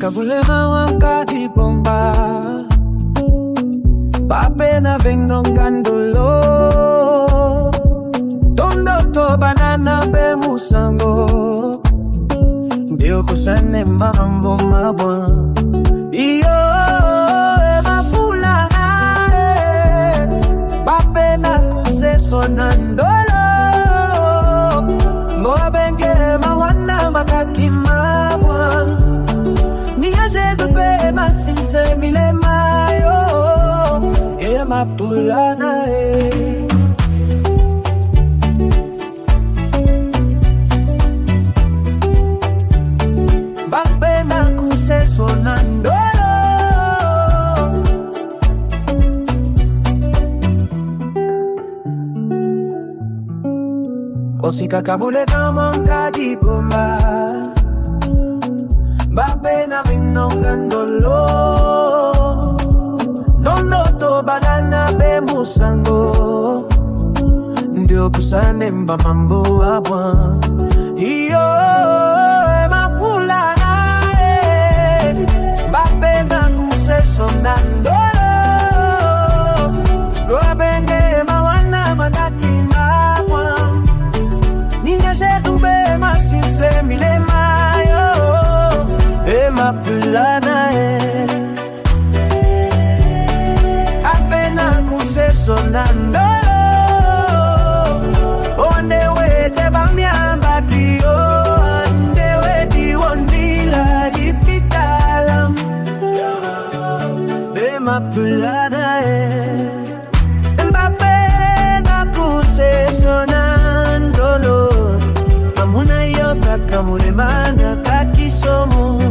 Kabulema wankati bomba Pape na vengno ngandolo Tondo to banana be musango Dio kusane mambo mabwa Iyo mapula Pape na kuse sonandolo Ngoa benge mawana makaki mabwa Niaje dupe masinse mile mayo mapulana Bape na kuse sonandolo Osika kabule kama mkadi gomba Bape na minongandolo Dondo to banana be musango Ndio kusane mba mambo wabwa Iyo mapula nae Bape na kuse sonandolo Goa benge mawana mataki mabwa Ninya shetube masinse milema mapulana Apena kuse sonandolo Ondewe te bamiamba kiyo Ondewe diwondila dipitalam mapulana Mbappe na kuse sonandolo Amuna yoka kamulemana kakisomo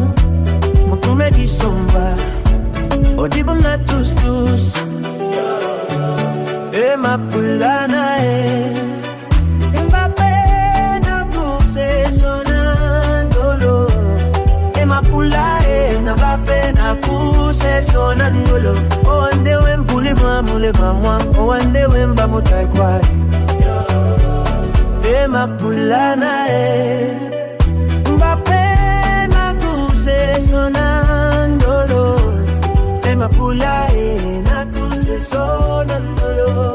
Mutume kisomba Odibum na tus mapulana Mbappe na kuse sonandolo mapula na Mbappe na kuse sonandolo Onde wembule mwa Onde wemba mutai kwari mapulana Mbappe na kuse sonandolo mapula na kuse sonandolo